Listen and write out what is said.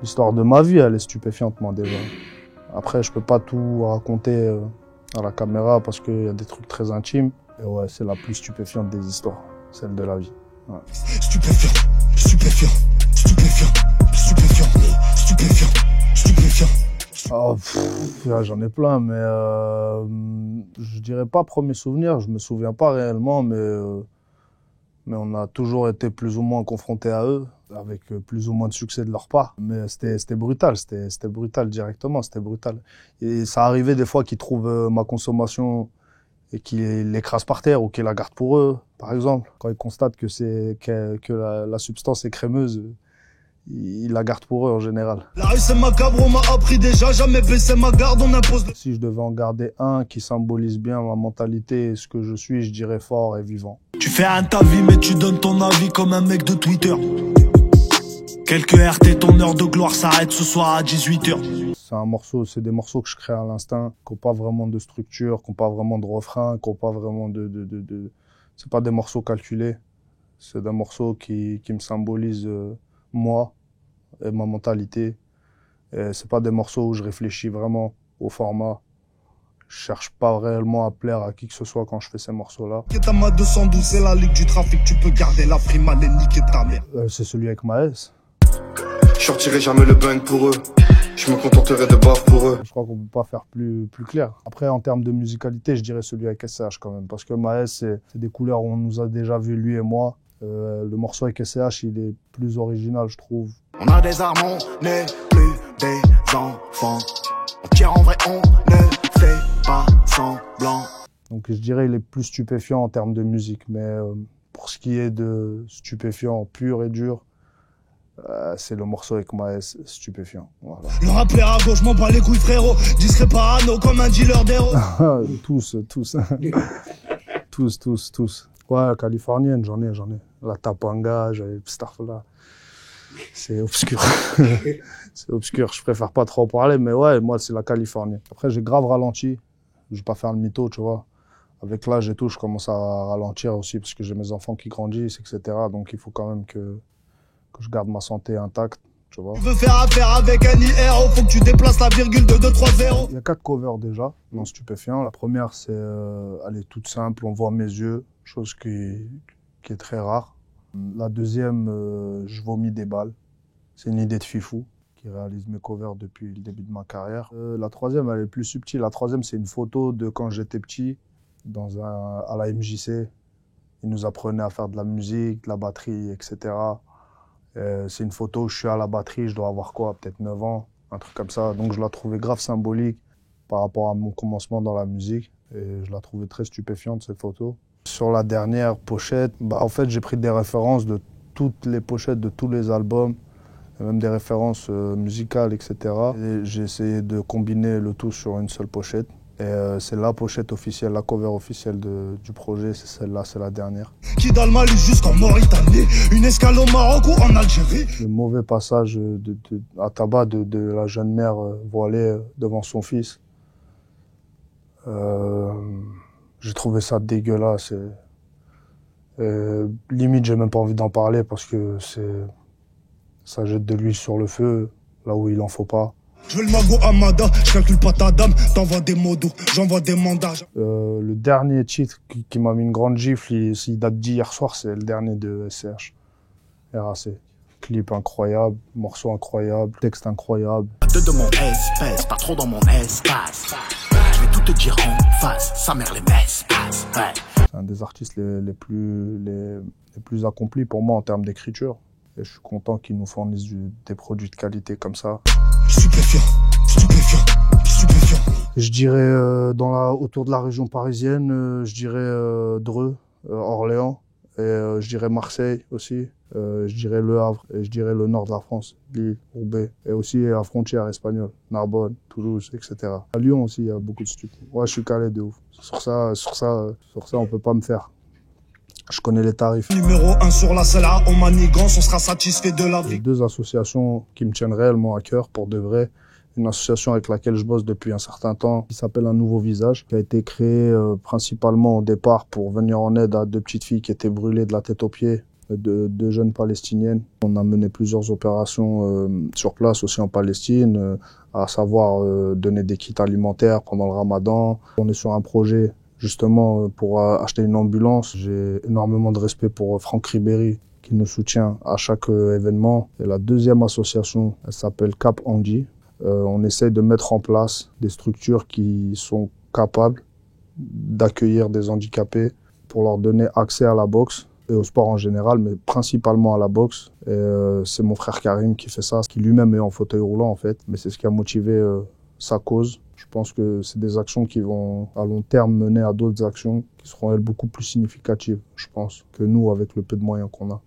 L'histoire de ma vie, elle est stupéfiante, moi, déjà. Après, je peux pas tout raconter à la caméra parce qu'il y a des trucs très intimes. Et ouais, c'est la plus stupéfiante des histoires, celle de la vie. Ouais. Stupéfiant, stupéfiant, stupéfiant, stupéfiant, stupéfiant, stupéfiant. Oh, j'en ai plein, mais je dirais pas premier souvenir, je me souviens pas réellement, mais on a toujours été plus ou moins confrontés à eux, avec plus ou moins de succès de leur part. Mais c'était brutal, c'était brutal directement, c'était brutal. Et ça arrivait des fois qu'ils trouvent ma consommation et qu'ils l'écrasent par terre ou qu'ils la gardent pour eux, par exemple. Quand ils constatent que la substance est crémeuse, ils la gardent pour eux en général. La rue c'est macabre, on m'a appris déjà, jamais baisser ma garde, on impose... Si je devais en garder un qui symbolise bien ma mentalité et ce que je suis, je dirais fort et vivant. Tu fais un ta vie mais tu donnes ton avis comme un mec de Twitter. Quelques RT, ton heure de gloire s'arrête ce soir à 18h. C'est des morceaux que je crée à l'instinct, qui n'ont pas vraiment de structure, qui n'ont pas vraiment de refrain, qui n'ont pas vraiment C'est pas des morceaux calculés, c'est des morceaux qui me symbolisent moi et ma mentalité. Et c'est pas des morceaux où je réfléchis vraiment au format. Je cherche pas réellement à plaire à qui que ce soit quand je fais ces morceaux-là. Ketama 212, c'est la ligue du trafic, tu peux garder la prime, allez niquer ta mère. C'est celui avec Maes. Je sortirai jamais le bang pour eux. Je me contenterai de bave pour eux. Je crois qu'on peut pas faire plus clair. Après, en termes de musicalité, je dirais celui avec SCH quand même. Parce que Maes, c'est des couleurs où on nous a déjà vu, lui et moi. Le morceau avec SCH, il est plus original, je trouve. On a des armes, on n'est plus des enfants. On tire en vrai, on ne fait pas semblant. Donc je dirais il est plus stupéfiant en termes de musique. Mais pour ce qui est de stupéfiant pur et dur, c'est le morceau avec Maes, stupéfiant. Voilà. Le rappeur à gauche, m'en bats les couilles frérot. Discret parano comme un dealer d'héros. tous. tous. Ouais, californienne, j'en ai. La Tapanga, j'avais Starfla. C'est obscur. C'est obscur, je préfère pas trop en parler, mais ouais, moi c'est la Californie. Après j'ai grave ralenti, je vais pas faire le mytho, tu vois. Avec l'âge et tout, je commence à ralentir aussi parce que j'ai mes enfants qui grandissent, etc. Donc il faut quand même que je garde ma santé intacte, tu vois. Tu veux faire affaire avec un IRO, faut que tu déplaces la virgule de 2-3-0. Il y a 4 covers déjà, non stupéfiants. La première, elle est toute simple, on voit mes yeux, chose qui est très rare. La deuxième, je vomis des balles. C'est une idée de Fifou qui réalise mes covers depuis le début de ma carrière. La troisième, elle est plus subtile. La troisième, c'est une photo de quand j'étais petit à la MJC. Il nous apprenait à faire de la musique, de la batterie, etc. C'est une photo où je suis à la batterie, je dois avoir quoi, peut-être 9 ans, un truc comme ça. Donc je la trouvais grave symbolique par rapport à mon commencement dans la musique. Et je la trouvais très stupéfiante, cette photo. Sur la dernière pochette, en fait, j'ai pris des références de toutes les pochettes de tous les albums, et même des références musicales, etc. Et j'ai essayé de combiner le tout sur une seule pochette. Et c'est la pochette officielle, la cover officielle du projet, c'est celle-là, c'est la dernière. Qui dans le Mali jusqu'en Mauritanie, une escale au Maroc ou en Algérie. Le mauvais passage à tabac de la jeune mère voilée devant son fils. J'ai trouvé ça dégueulasse. Limite, j'ai même pas envie d'en parler parce que ça jette de l'huile sur le feu, là où il en faut pas. Je veux le magot Amada, je calcule pas ta dame, t'envoies des mots doux, j'envoie des mandats. Le dernier titre qui m'a mis une grande gifle, il date d'hier soir, c'est le dernier de SCH, RAC. Clip incroyable, morceau incroyable, texte incroyable. Deux de mon espèce, pas trop dans mon espace. Je vais tout te dire en face, sa mère les messes. Ouais. C'est un des artistes les plus accomplis pour moi en termes d'écriture. Et je suis content qu'ils nous fournissent des produits de qualité comme ça. Stupéfiant. Je dirais autour de la région parisienne, je dirais Dreux, Orléans, et je dirais Marseille aussi, je dirais Le Havre, et je dirais le nord de la France, Lille, Roubaix, et aussi la frontière espagnole, Narbonne, Toulouse, etc. À Lyon aussi, il y a beaucoup de studios. Ouais, je suis calé de ouf. Sur ça, on peut pas me faire. Je connais les tarifs. Numéro 1 sur la selle à manigance, on sera satisfait de la vie. J'ai 2 associations qui me tiennent réellement à cœur, pour de vrai. Une association avec laquelle je bosse depuis un certain temps, qui s'appelle Un Nouveau Visage, qui a été créée principalement au départ pour venir en aide à 2 petites filles qui étaient brûlées de la tête aux pieds de jeunes palestiniennes. On a mené plusieurs opérations sur place aussi en Palestine, à savoir donner des kits alimentaires pendant le Ramadan. On est sur un projet justement pour acheter une ambulance. J'ai énormément de respect pour Franck Ribéry qui nous soutient à chaque événement. Et la deuxième association, elle s'appelle Cap Handi. On essaye de mettre en place des structures qui sont capables d'accueillir des handicapés pour leur donner accès à la boxe et au sport en général, mais principalement à la boxe. Et c'est mon frère Karim qui fait ça, qui lui-même est en fauteuil roulant en fait, mais c'est ce qui a motivé sa cause. Je pense que c'est des actions qui vont à long terme mener à d'autres actions qui seront elles beaucoup plus significatives, je pense, que nous avec le peu de moyens qu'on a.